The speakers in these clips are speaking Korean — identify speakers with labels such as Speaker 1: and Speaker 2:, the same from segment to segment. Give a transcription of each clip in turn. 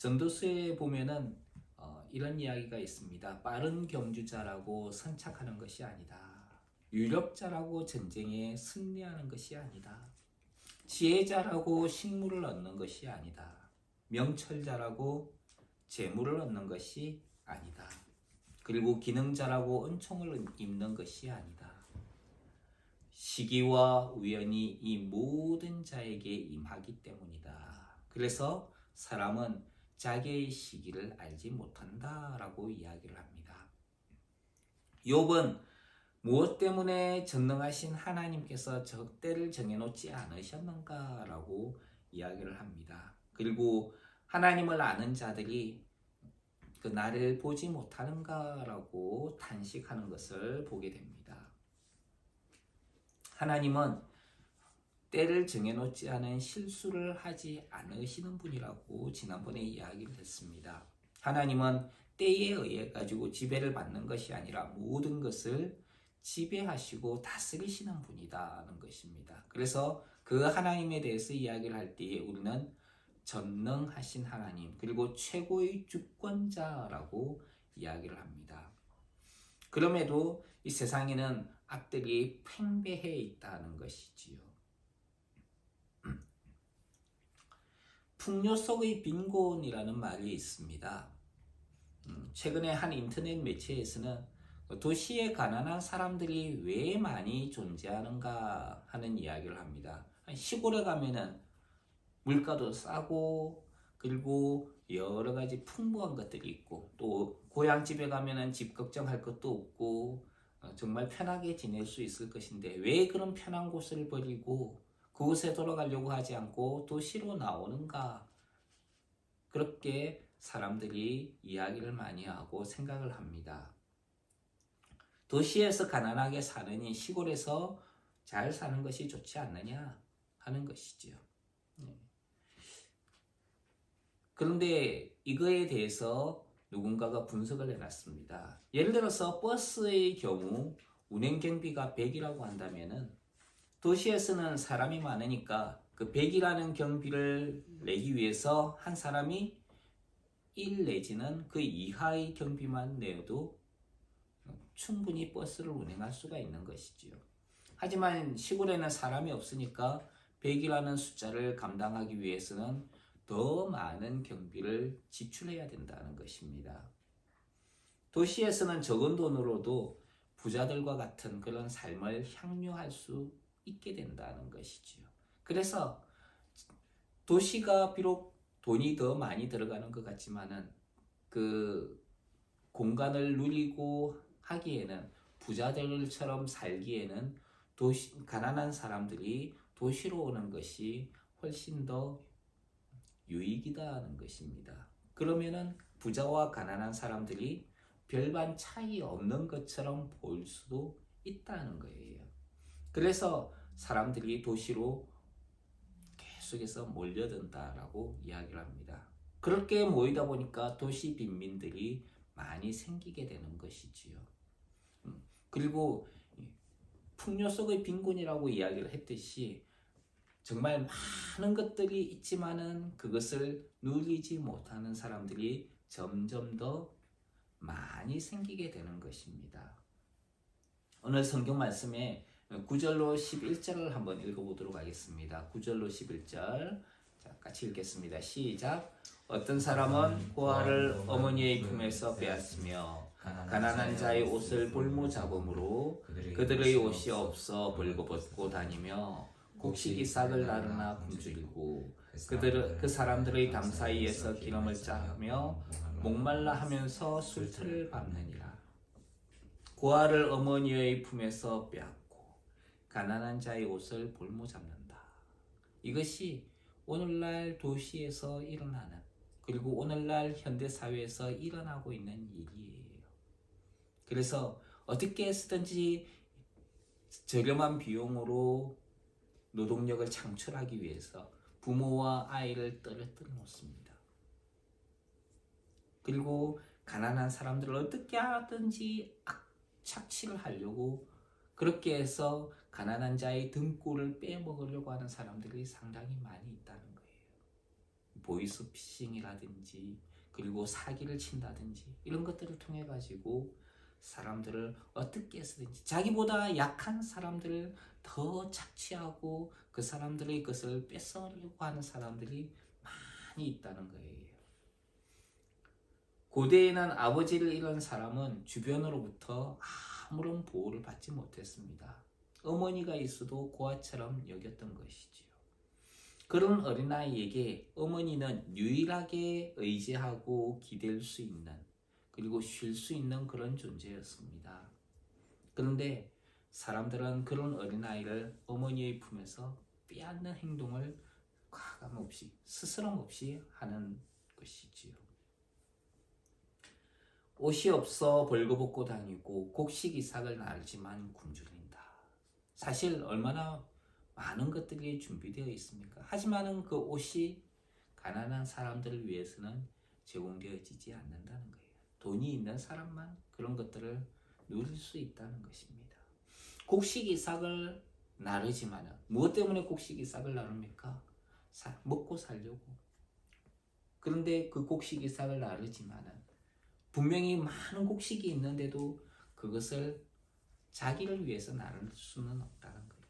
Speaker 1: 전도서에 보면은 이런 이야기가 있습니다. 빠른 경주자라고 선착하는 것이 아니다. 유력자라고 전쟁에 승리하는 것이 아니다. 지혜자라고 식물을 얻는 것이 아니다. 명철자라고 재물을 얻는 것이 아니다. 그리고 기능자라고 은총을 입는 것이 아니다. 시기와 우연이 이 모든 자에게 임하기 때문이다. 그래서 사람은 자기의 시기를 알지 못한다라고 이야기를 합니다. 욥은 무엇 때문에 전능하신 하나님께서 저 때를 정해놓지 않으셨는가라고 이야기를 합니다. 그리고 하나님을 아는 자들이 그 나를 보지 못하는가라고 탄식하는 것을 보게 됩니다. 하나님은 때를 정해놓지 않은 실수를 하지 않으시는 분이라고 지난번에 이야기를 했습니다. 하나님은 때에 의해 가지고 지배를 받는 것이 아니라 모든 것을 지배하시고 다스리시는 분이다는 것입니다. 그래서 그 하나님에 대해서 이야기를 할 때에 우리는 전능하신 하나님 그리고 최고의 주권자라고 이야기를 합니다. 그럼에도 이 세상에는 악들이 팽배해 있다는 것이지요. 풍요 속의 빈곤이라는 말이 있습니다. 최근에 한 인터넷 매체에서는 도시에 가난한 사람들이 왜 많이 존재하는가 하는 이야기를 합니다. 시골에 가면은 물가도 싸고 그리고 여러 가지 풍부한 것들이 있고 또 고향집에 가면은 집 걱정할 것도 없고 정말 편하게 지낼 수 있을 것인데 왜 그런 편한 곳을 버리고 그곳에 돌아가려고 하지 않고 도시로 나오는가? 그렇게 사람들이 이야기를 많이 하고 생각을 합니다. 도시에서 가난하게 사느니 시골에서 잘 사는 것이 좋지 않느냐 하는 것이지요. 그런데 이거에 대해서 누군가가 분석을 해놨습니다. 예를 들어서 버스의 경우 운행 경비가 100이라고 한다면은 도시에서는 사람이 많으니까 그 100이라는 경비를 내기 위해서 한 사람이 1 내지는 그 이하의 경비만 내도 충분히 버스를 운행할 수가 있는 것이지요. 하지만 시골에는 사람이 없으니까 100이라는 숫자를 감당하기 위해서는 더 많은 경비를 지출해야 된다는 것입니다. 도시에서는 적은 돈으로도 부자들과 같은 그런 삶을 향유할 수 있게 된다는 것이지요. 그래서 도시가 비록 돈이 더 많이 들어가는 것 같지만은 그 공간을 누리고 하기에는 부자들처럼 살기에는 가난한 사람들이 도시로 오는 것이 훨씬 더 유익이다는 것입니다. 그러면은 부자와 가난한 사람들이 별반 차이 없는 것처럼 보일 수도 있다는 거예요. 그래서 사람들이 도시로 계속해서 몰려든다라고 이야기를 합니다. 그렇게 모이다 보니까 도시 빈민들이 많이 생기게 되는 것이지요. 그리고 풍요 속의 빈곤이라고 이야기를 했듯이 정말 많은 것들이 있지만은 그것을 누리지 못하는 사람들이 점점 더 많이 생기게 되는 것입니다. 오늘 성경 말씀에 9절로 11절을 한번 읽어보도록 하겠습니다. 9절로 11절 자, 같이 읽겠습니다. 시작. 어떤 사람은 고아를 어머니의 품에서 빼앗으며 가난한 자의 옷을 볼모 잡음으로 그들의 옷이 없어 벌거벗고 다니며 곡식이 싹을 나르나 굶주리고 그 사람들의 담 사이에서 기름을 짜며 목말라 하면서 술틀을 밟느니라. 고아를 어머니의 품에서 빼앗고 가난한 자의 옷을 볼모 잡는다. 이것이 오늘날 도시에서 일어나는 그리고 오늘날 현대사회에서 일어나고 있는 일이에요. 그래서 어떻게 해서든지 저렴한 비용으로 노동력을 창출하기 위해서 부모와 아이를 떨어뜨려 놓습니다. 그리고 가난한 사람들을 어떻게 하든지 착취를 하려고 그렇게 해서 가난한 자의 등골을 빼먹으려고 하는 사람들이 상당히 많이 있다는 거예요. 보이스피싱이라든지 그리고 사기를 친다든지 이런 것들을 통해 가지고 사람들을 어떻게 해서든지 자기보다 약한 사람들을 더 착취하고 그 사람들의 것을 뺏어오려고 하는 사람들이 많이 있다는 거예요. 고대에는 아버지를 잃은 사람은 주변으로부터 아무런 보호를 받지 못했습니다. 어머니가 있어도 고아처럼 여겼던 것이지요. 그런 어린아이에게 어머니는 유일하게 의지하고 기댈 수 있는 그리고 쉴 수 있는 그런 존재였습니다. 그런데 사람들은 그런 어린아이를 어머니의 품에서 빼앗는 행동을 가감없이 스스럼 없이 하는 것이지요. 옷이 없어 벌거벗고 다니고 곡식이삭을 나르지만 굶주린다. 사실 얼마나 많은 것들이 준비되어 있습니까? 하지만은 그 옷이 가난한 사람들을 위해서는 제공되어지지 않는다는 거예요. 돈이 있는 사람만 그런 것들을 누릴 수 있다는 것입니다. 곡식이삭을 나르지만은 무엇 때문에 곡식이삭을 나릅니까? 먹고 살려고. 그런데 그 곡식이삭을 나르지만은 분명히 많은 곡식이 있는데도 그것을 자기를 위해서 나눌 수는 없다는 거예요.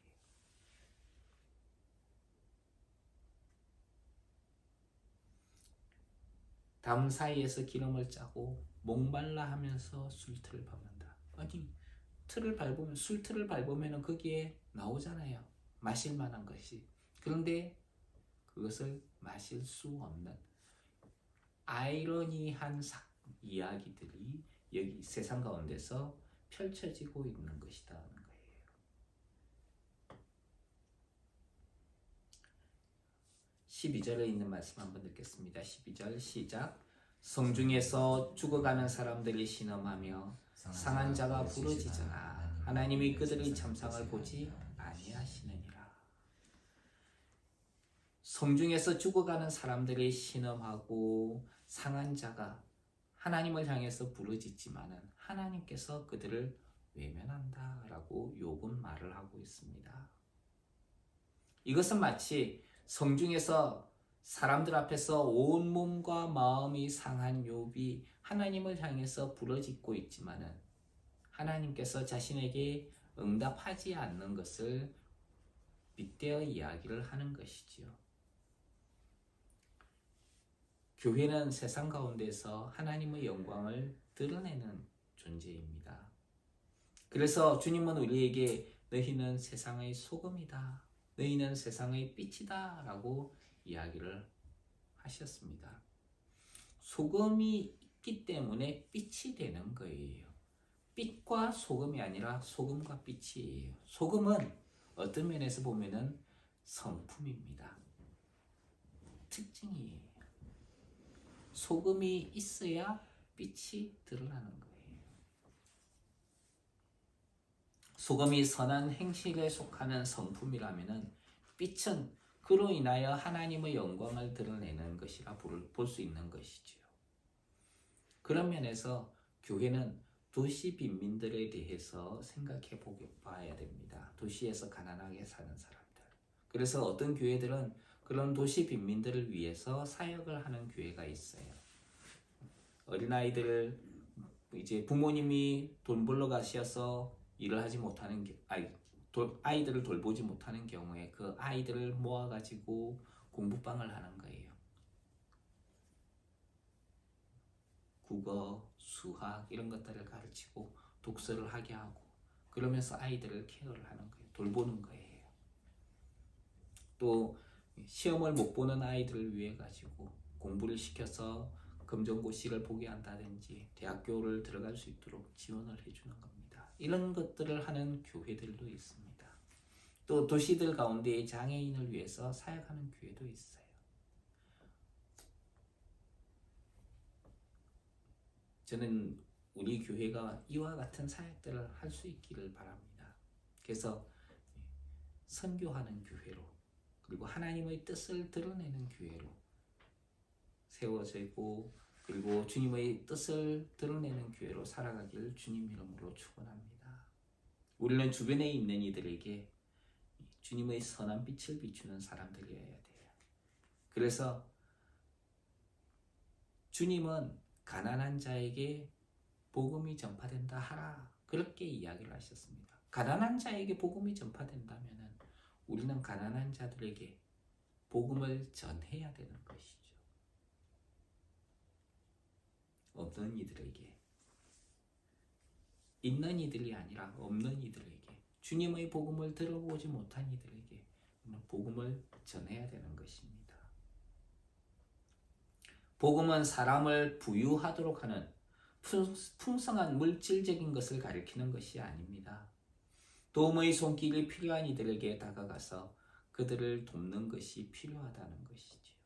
Speaker 1: 담 사이에서 기름을 짜고 목말라 하면서 술틀을 밟는다. 아니 틀을 밟으면 술틀을 밟으면 거기에 나오잖아요. 마실 만한 것이. 그런데 그것을 마실 수 없는 아이러니한 이야기들이 여기 세상 가운데서 펼쳐지고 있는 것이다 하는 거예요. 12절에 있는 말씀 한번 듣겠습니다. 12절 시작. 성중에서 죽어가는 사람들이 신음하며 상한 자가 부르짖으나 하나님이 그들의 참상을 보지 아니하시느니라. 성중에서 죽어가는 사람들이 신음하고 상한 자가 하나님을 향해서 부르짖지만은 하나님께서 그들을 외면한다라고 욥은 말을 하고 있습니다. 이것은 마치 성중에서 사람들 앞에서 온 몸과 마음이 상한 욥이 하나님을 향해서 부르짖고 있지만은 하나님께서 자신에게 응답하지 않는 것을 빗대어 이야기를 하는 것이지요. 교회는 세상 가운데서 하나님의 영광을 드러내는 존재입니다. 그래서 주님은 우리에게 너희는 세상의 소금이다. 너희는 세상의 빛이다. 라고 이야기를 하셨습니다. 소금이 있기 때문에 빛이 되는 거예요. 빛과 소금이 아니라 소금과 빛이에요. 소금은 어떤 면에서 보면은 성품입니다. 특징이에요. 소금이 있어야 빛이 드러나는 거예요. 소금이 선한 행실에 속하는 성품이라면 빛은 그로 인하여 하나님의 영광을 드러내는 것이라 볼 수 있는 것이지요. 그런 면에서 교회는 도시 빈민들에 대해서 생각해 봐야 됩니다. 도시에서 가난하게 사는 사람들. 그래서 어떤 교회들은 그런 도시 빈민들을 위해서 사역을 하는 교회가 있어요. 어린아이들을 이제 부모님이 돈 벌러 가셔서 일을 하지 못하는 아이들을 돌보지 못하는 경우에 그 아이들을 모아가지고 공부방을 하는 거예요. 국어, 수학 이런 것들을 가르치고 독서를 하게 하고 그러면서 아이들을 케어를 하는 거예요. 돌보는 거예요. 또 시험을 못 보는 아이들을 위해 가지고 공부를 시켜서 검정고시를 보게 한다든지 대학교를 들어갈 수 있도록 지원을 해주는 겁니다. 이런 것들을 하는 교회들도 있습니다. 또 도시들 가운데 장애인을 위해서 사역하는 교회도 있어요. 저는 우리 교회가 이와 같은 사역들을 할 수 있기를 바랍니다. 그래서 선교하는 교회로 그리고 하나님의 뜻을 드러내는 교회로 세워지고 그리고 주님의 뜻을 드러내는 교회로 살아가기를 주님 이름으로 축원합니다. 우리는 주변에 있는 이들에게 주님의 선한 빛을 비추는 사람들이어야 돼요. 그래서 주님은 가난한 자에게 복음이 전파된다 하라. 그렇게 이야기를 하셨습니다. 가난한 자에게 복음이 전파된다면 우리는 가난한 자들에게 복음을 전해야 되는 것이죠. 없는 이들에게, 있는 이들이 아니라 없는 이들에게, 주님의 복음을 들어보지 못한 이들에게 복음을 전해야 되는 것입니다. 복음은 사람을 부유하도록 하는 풍성한 물질적인 것을 가리키는 것이 아닙니다. 도움의 손길이 필요한 이들에게 다가가서 그들을 돕는 것이 필요하다는 것이지요.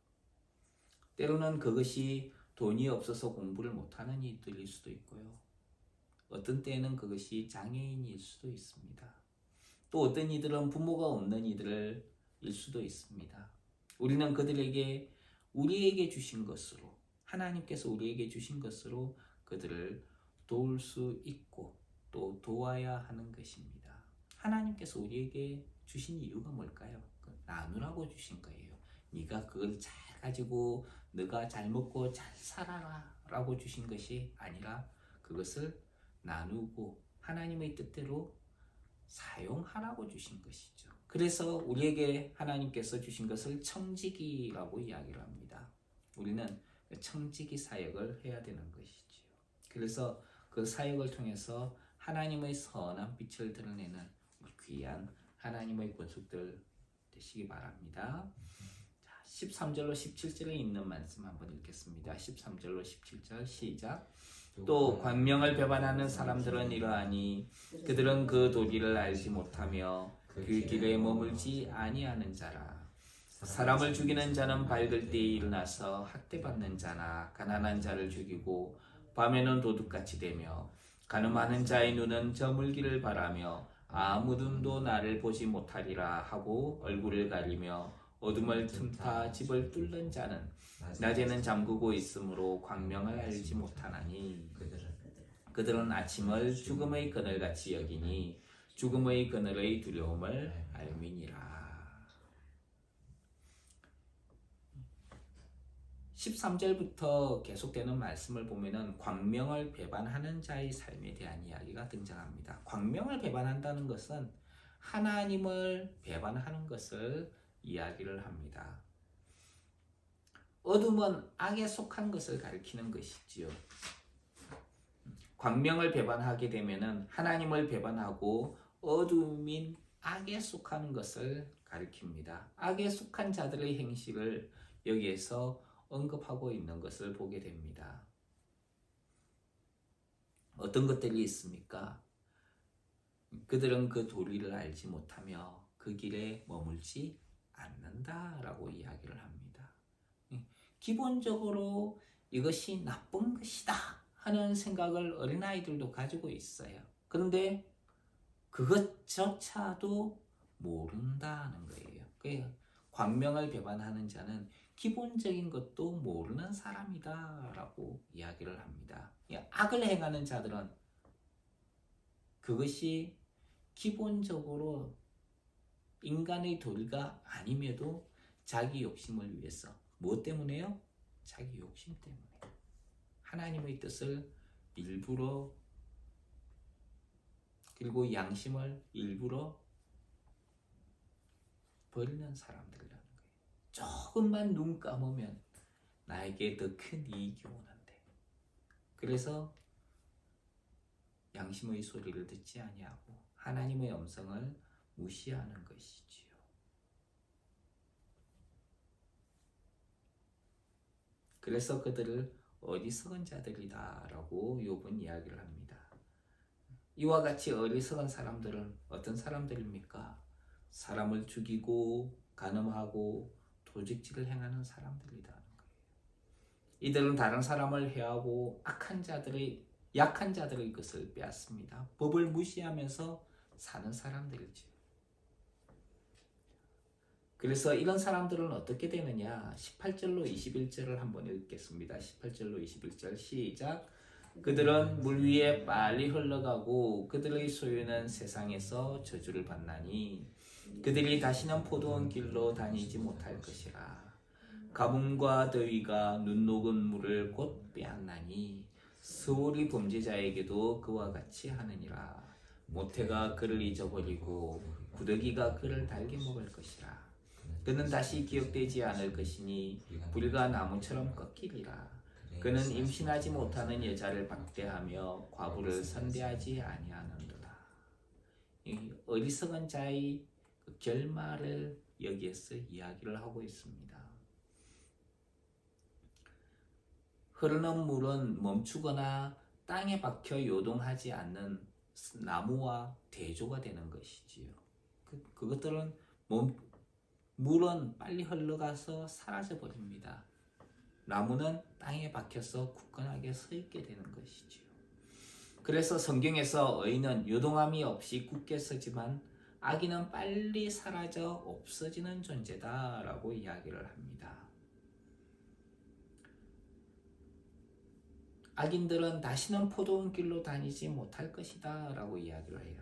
Speaker 1: 때로는 그것이 돈이 없어서 공부를 못하는 이들일 수도 있고요. 어떤 때에는 그것이 장애인일 수도 있습니다. 또 어떤 이들은 부모가 없는 이들일 수도 있습니다. 우리는 그들에게 우리에게 주신 것으로, 하나님께서 우리에게 주신 것으로 그들을 도울 수 있고 또 도와야 하는 것입니다. 하나님께서 우리에게 주신 이유가 뭘까요? 나누라고 주신 거예요. 네가 그걸 잘 가지고 네가 잘 먹고 잘 살아라 라고 주신 것이 아니라 그것을 나누고 하나님의 뜻대로 사용하라고 주신 것이죠. 그래서 우리에게 하나님께서 주신 것을 청지기라고 이야기를 합니다. 우리는 청지기 사역을 해야 되는 것이지요. 그래서 그 사역을 통해서 하나님의 선한 빛을 드러내는 귀한 하나님의 권속들 되시기 바랍니다. 13절로 17절에 있는 말씀 한번 읽겠습니다. 13절로 17절 시작. 또 광명을 배반하는 사람들은 이러하니 그들은 그 도리를 알지 못하며 그 길에 머물지 아니하는 자라. 사람을 죽이는 자는 밝을 때에 일어나서 학대받는 자나 가난한 자를 죽이고 밤에는 도둑같이 되며 가늠하는 자의 눈은 저물기를 바라며 아무도 나를 보지 못하리라 하고 얼굴을 가리며 어둠을 틈타 집을 뚫는 자는 낮에는 잠그고 있으므로 광명을 알지 못하나니 그들은 아침을 죽음의 그늘같이 여기니 죽음의 그늘의 두려움을 알미니라. 13절부터 계속되는 말씀을 보면은 광명을 배반하는 자의 삶에 대한 이야기가 등장합니다. 광명을 배반한다는 것은 하나님을 배반하는 것을 이야기를 합니다. 어둠은 악에 속한 것을 가리키는 것이지요. 광명을 배반하게 되면은 하나님을 배반하고 어둠인 악에 속하는 것을 가리킵니다. 악에 속한 자들의 행실을 여기에서 언급하고 있는 것을 보게 됩니다. 어떤 것들이 있습니까? 그들은 그 도리를 알지 못하며 그 길에 머물지 않는다라고 이야기를 합니다. 기본적으로 이것이 나쁜 것이다 하는 생각을 어린아이들도 가지고 있어요. 그런데 그것조차도 모른다는 거예요. 광명을 배반하는 자는 기본적인 것도 모르는 사람이다 라고 이야기를 합니다. 악을 행하는 자들은 그것이 기본적으로 인간의 도리가 아님에도 자기 욕심을 위해서, 무엇 때문에요? 자기 욕심 때문에 하나님의 뜻을 일부러, 그리고 양심을 일부러 버리는 사람들이라는 거예요. 조금만 눈 감으면 나에게 더 큰 이익이 오는데, 그래서 양심의 소리를 듣지 아니하고 하나님의 음성을 무시하는 것이지요. 그래서 그들을 어리석은 자들이다 라고 욥은 이야기를 합니다. 이와 같이 어리석은 사람들은 어떤 사람들입니까? 사람을 죽이고 간음하고 도적질을 행하는 사람들이라는 거예요. 이들은 다른 사람을 해하고 약한 자들의 것을 빼앗습니다. 법을 무시하면서 사는 사람들이죠. 그래서 이런 사람들은 어떻게 되느냐? 18절로 21절을 한번 읽겠습니다. 18절로 21절 시작. 그들은 물 위에 빨리 흘러가고 그들의 소유는 세상에서 저주를 받나니 그들이 다시는 포도원 길로 다니지 못할 것이라. 가뭄과 더위가 눈 녹은 물을 곧 스올이 범죄자에게도 그와 같이 하느니라. 모태가 그를 잊어버리고 구더기가 그를 달게 먹을 것이라. 그는 다시 기억되지 않을 것이니 불과 나무처럼 꺾이리라. 그는 임신하지 못하는 여자를 박대하며 과부를 선대하지 아니하는도다. 이 어리석은 자의 그 결말을 여기에서 이야기를 하고 있습니다. 흐르는 물은 멈추거나 땅에 박혀 요동하지 않는 나무와 대조가 되는 것이지요. 그것들은 물은 빨리 흘러가서 사라져 버립니다. 나무는 땅에 박혀서 굳건하게 서 있게 되는 것이지요. 그래서 성경에서 의인은 요동함이 없이 굳게 서지만 악인은 빨리 사라져 없어지는 존재다라고 이야기를 합니다. 악인들은 다시는 포도원 길로 다니지 못할 것이다 라고 이야기를 해요.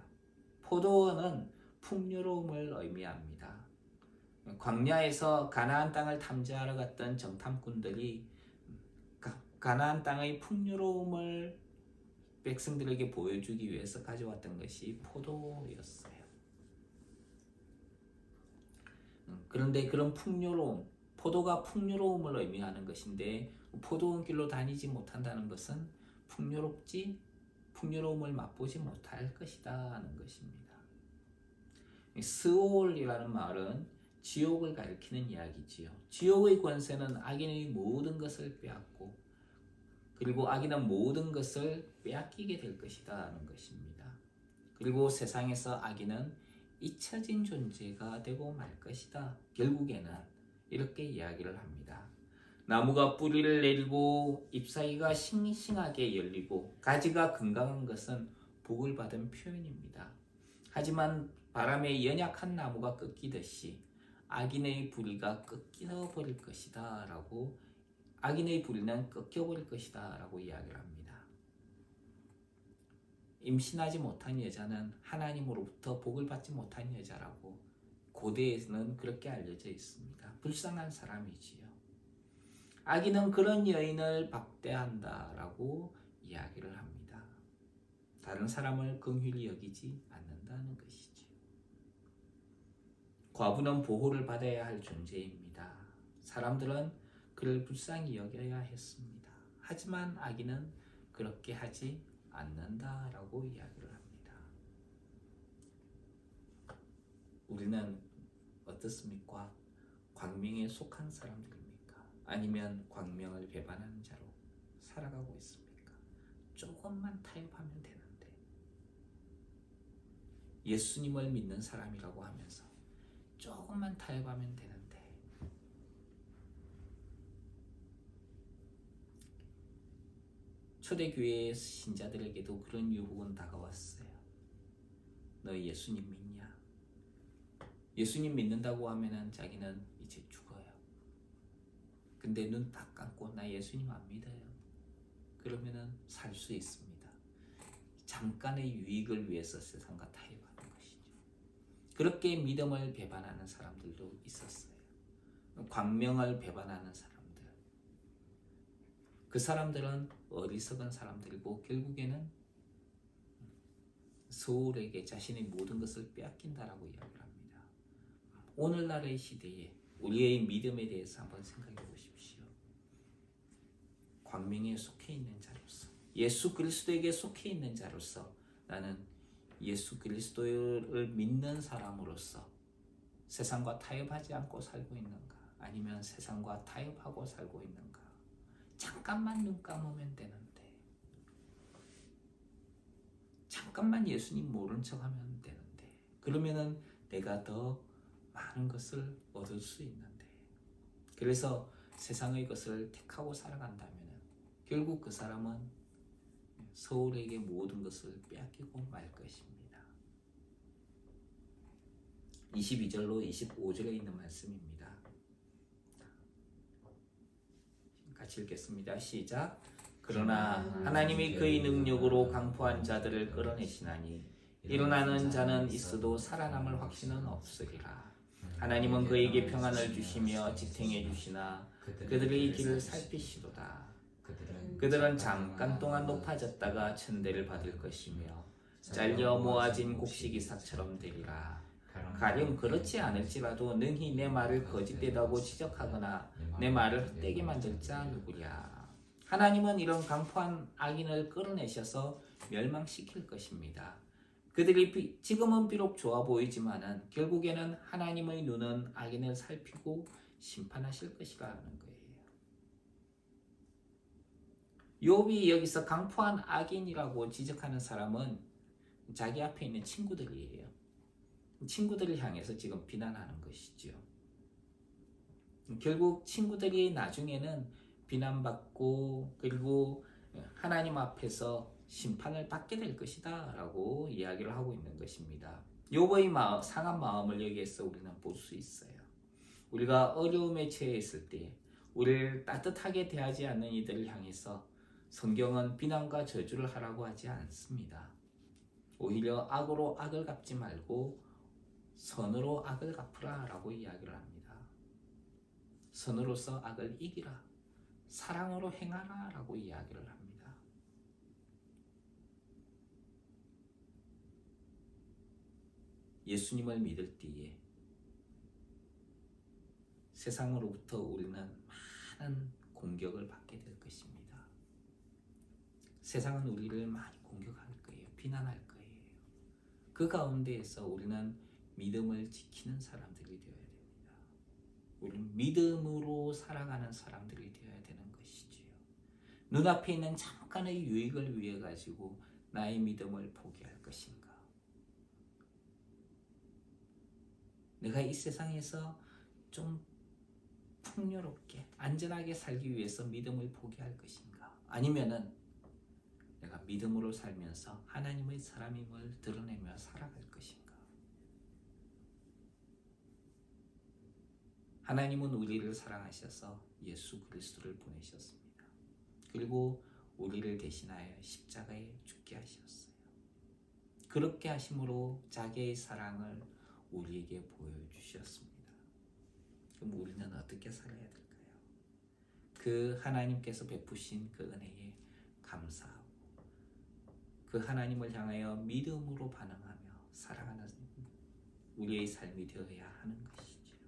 Speaker 1: 포도원은 풍요로움을 의미합니다. 광야에서 가나안 땅을 탐지하러 갔던 정탐꾼들이 가나안 땅의 풍요로움을 백성들에게 보여주기 위해서 가져왔던 것이 포도였어요. 그런데 그런 풍요로움, 포도가 풍요로움을 의미하는 것인데 포도원 길로 다니지 못한다는 것은 풍요로움을 맛보지 못할 것이다 하는 것입니다. 스올이라는 말은 지옥을 가리키는 이야기지요. 지옥의 권세는 악인의 모든 것을 빼앗고 그리고 악인은 모든 것을 빼앗기게 될 것이다 하는 것입니다. 그리고 세상에서 악인은 잊혀진 존재가 되고 말 것이다. 결국에는 이렇게 이야기를 합니다. 나무가 뿌리를 내리고 잎사귀가 싱싱하게 열리고 가지가 건강한 것은 복을 받은 표현입니다. 하지만 바람에 연약한 나무가 꺾이듯이 악인의 뿌리가 꺾여버릴 것이다 라고 악인의 뿌리는 꺾여버릴 것이다 라고 이야기를 합니다. 임신하지 못한 여자는 하나님으로부터 복을 받지 못한 여자라고 고대에서는 그렇게 알려져 있습니다. 불쌍한 사람이지요. 악인은 그런 여인을 박대한다라고 이야기를 합니다. 다른 사람을 긍휼히 여기지 않는다는 것이지요. 과부는 보호를 받아야 할 존재입니다. 사람들은 그를 불쌍히 여겨야 했습니다. 하지만 악인은 그렇게 하지 않는다라고 이야기를 합니다. 우리는 어떻습니까? 광명에 속한 사람들입니까? 아니면 광명을 배반하는 자로 살아가고 있습니까? 조금만 타협하면 되는데 예수님을 믿는 사람이라고 하면서 조금만 타협하면 되는데 초대교회 신자들에게도 그런 유혹은 다가왔어요. 너 예수님 믿냐? 예수님 믿는다고 하면은 자기는 이제 죽어요. 근데 눈 딱 감고 나 예수님 안 믿어요. 그러면은 살 수 있습니다. 잠깐의 유익을 위해서 세상과 타협하는 것이죠. 그렇게 믿음을 배반하는 사람들도 있었어요. 광명을 배반하는 사람들. 그 사람들은 어리석은 사람들이고 결국에는 스올에게 자신의 모든 것을 빼앗긴다라고 이야기를 합니다. 오늘날의 시대에 우리의 믿음에 대해서 한번 생각해 보십시오. 광명에 속해 있는 자로서 예수 그리스도에게 속해 있는 자로서 나는 예수 그리스도를 믿는 사람으로서 세상과 타협하지 않고 살고 있는가? 아니면 세상과 타협하고 살고 있는가? 잠깐만 눈 감으면 되는데 잠깐만 예수님 모른 척하면 되는데 그러면은 내가 더 많은 것을 얻을 수 있는데 그래서 세상의 것을 택하고 살아간다면 결국 그 사람은 서울에게 모든 것을 빼앗기고 말 것입니다. 22절로 25절에 있는 말씀입니다. 같이 읽겠습니다. 시작. 그러나 하나님이 그의 능력으로 강포한 자들을 끌어내시나니 일어나는 자는 있어도 살아남을 확신은 없으리라. 하나님은 그에게 평안을 주시며 지탱해 주시나 그들의 길을 살피시도다. 그들은 잠깐 동안 높아졌다가 천대를 받을 것이며 잘려 모아진 곡식 이삭처럼 되리라. 가령 그렇지 않을지라도 능히 내 말을 거짓되다고 지적하거나 내 말을 헛되게 만들 자 누구랴. 하나님은 이런 강포한 악인을 끌어내셔서 멸망시킬 것입니다. 그들이 지금은 비록 좋아 보이지만은 결국에는 하나님의 눈은 악인을 살피고 심판하실 것이라는 거예요. 욥이 여기서 강포한 악인이라고 지적하는 사람은 자기 앞에 있는 친구들이에요. 친구들을 향해서 지금 비난하는 것이죠. 결국 친구들이 나중에는 비난받고 그리고 하나님 앞에서 심판을 받게 될 것이다 라고 이야기를 하고 있는 것입니다. 욥의 상한 마음을 여기에서 우리는 볼 수 있어요. 우리가 어려움에 처해 있을 때 우리를 따뜻하게 대하지 않는 이들을 향해서 성경은 비난과 저주를 하라고 하지 않습니다. 오히려 악으로 악을 갚지 말고 선으로 악을 갚으라 라고 이야기를 합니다. 선으로서 악을 이기라, 사랑으로 행하라 라고 이야기를 합니다. 예수님을 믿을 때에 세상으로부터 우리는 많은 공격을 받게 될 것입니다. 세상은 우리를 많이 공격할 거예요. 비난할 거예요. 그 가운데에서 우리는 믿음을 지키는 사람들이 되어야 됩니다. 우리는 믿음으로 살아가는 사람들이 되어야 되는 것이지요. 눈앞에 있는 잠깐의 유익을 위해 가지고 나의 믿음을 포기할 것인가? 내가 이 세상에서 좀 풍요롭게 안전하게 살기 위해서 믿음을 포기할 것인가? 아니면은 내가 믿음으로 살면서 하나님의 사람임을 드러내며 살아갈 것인가? 하나님은 우리를 사랑하셔서 예수 그리스도를 보내셨습니다. 그리고 우리를 대신하여 십자가에 죽게 하셨어요. 그렇게 하심으로 자기의 사랑을 우리에게 보여주셨습니다. 그럼 우리는 어떻게 살아야 될까요? 그 하나님께서 베푸신 그 은혜에 감사하고 그 하나님을 향하여 믿음으로 반응하며 살아가는 우리의 삶이 되어야 하는 것이지요.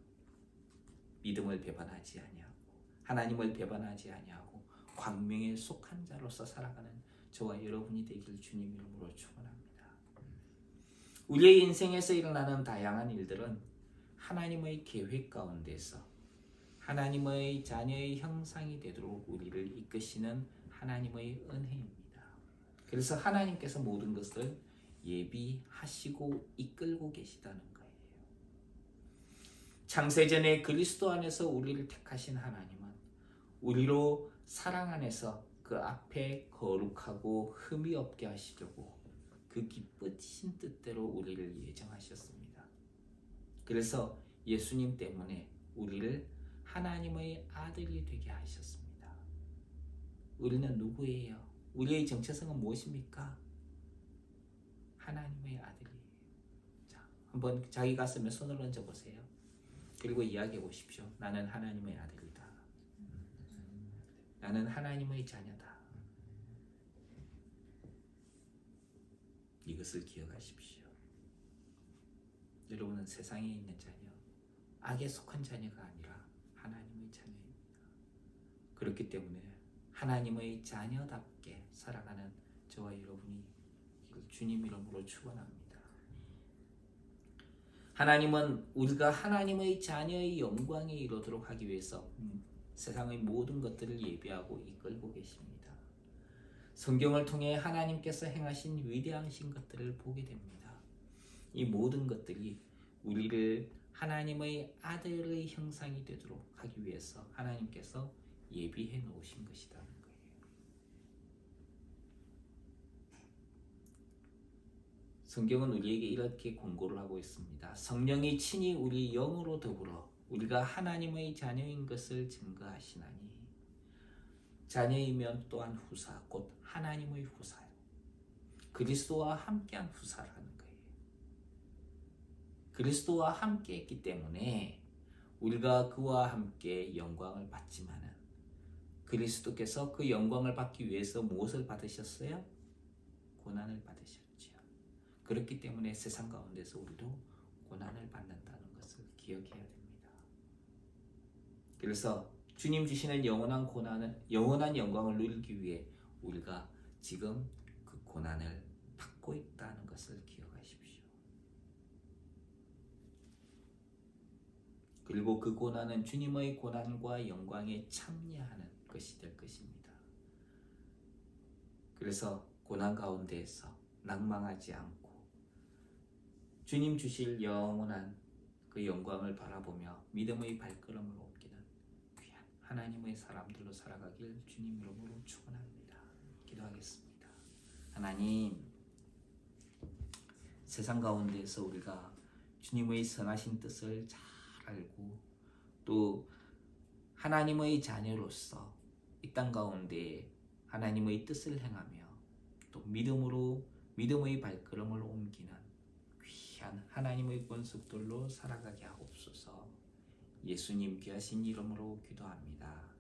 Speaker 1: 믿음을 배반하지 아니하고 하나님을 배반하지 아니하고 광명에 속한 자로서 살아가는 저와 여러분이 되길 주님 이름으로 축원합니다. 우리의 인생에서 일어나는 다양한 일들은 하나님의 계획 가운데서 하나님의 자녀의 형상이 되도록 우리를 이끄시는 하나님의 은혜입니다. 그래서 하나님께서 모든 것을 예비하시고 이끌고 계시다는 거예요. 창세전에 그리스도 안에서 우리를 택하신 하나님은 우리로 사랑 안에서 그 앞에 거룩하고 흠이 없게 하시려고 그 기쁘신 뜻대로 우리를 예정하셨습니다. 그래서 예수님 때문에 우리를 하나님의 아들이 되게 하셨습니다. 우리는 누구예요? 우리의 정체성은 무엇입니까? 하나님의 아들이에요. 자, 한번 자기 가슴에 손을 얹어 보세요. 그리고 이야기해 보십시오. 나는 하나님의 아들이다. 나는 하나님의 자녀다. 이것을 기억하십시오. 여러분은 세상에 있는 자녀, 악에 속한 자녀가 아니라 하나님의 자녀입니다. 그렇기 때문에 하나님의 자녀답게 살아가는 저와 여러분이 주님 이름으로 축원합니다. 하나님은 우리가 하나님의 자녀의 영광에 이르도록 하기 위해서 세상의 모든 것들을 예비하고 이끌고 계십니다. 성경을 통해 하나님께서 행하신 위대하신 것들을 보게 됩니다. 이 모든 것들이 우리를 하나님의 아들의 형상이 되도록 하기 위해서 하나님께서 예비해 놓으신 것이라는 거예요. 성경은 우리에게 이렇게 권고를 하고 있습니다. 성령이 친히 우리 영으로 더불어 우리가 하나님의 자녀인 것을 증거하시나니 자녀이면 또한 후사 곧 하나님의 후사요. 그리스도와 함께한 후사라는 거예요. 그리스도와 함께했기 때문에 우리가 그와 함께 영광을 받지만은 그리스도께서 그 영광을 받기 위해서 무엇을 받으셨어요? 고난을 받으셨죠. 그렇기 때문에 세상 가운데서 우리도 고난을 받는다는 것을 기억해야 됩니다. 그래서 주님 주시는 영원한 영광을 누리기 위해 우리가 지금 그 고난을 받고 있다는 것을 기억하십시오. 그리고 그 고난은 주님의 고난과 영광에 참여하는 것이 될 것입니다. 그래서 고난 가운데에서 낭망하지 않고 주님 주실 영원한 그 영광을 바라보며 믿음의 발걸음을 옮기는 귀한 하나님의 사람들로 살아가길 주님 이름으로 축원합니다. 기도하겠습니다. 하나님, 세상 가운데에서 우리가 주님의 선하신 뜻을 잘 알고 또 하나님의 자녀로서 이 땅 가운데 하나님의 뜻을 행하며 또 믿음의 발걸음을 옮기는 귀한 하나님의 권속들로 살아가게 하옵소서. 예수님 귀하신 이름으로 기도합니다.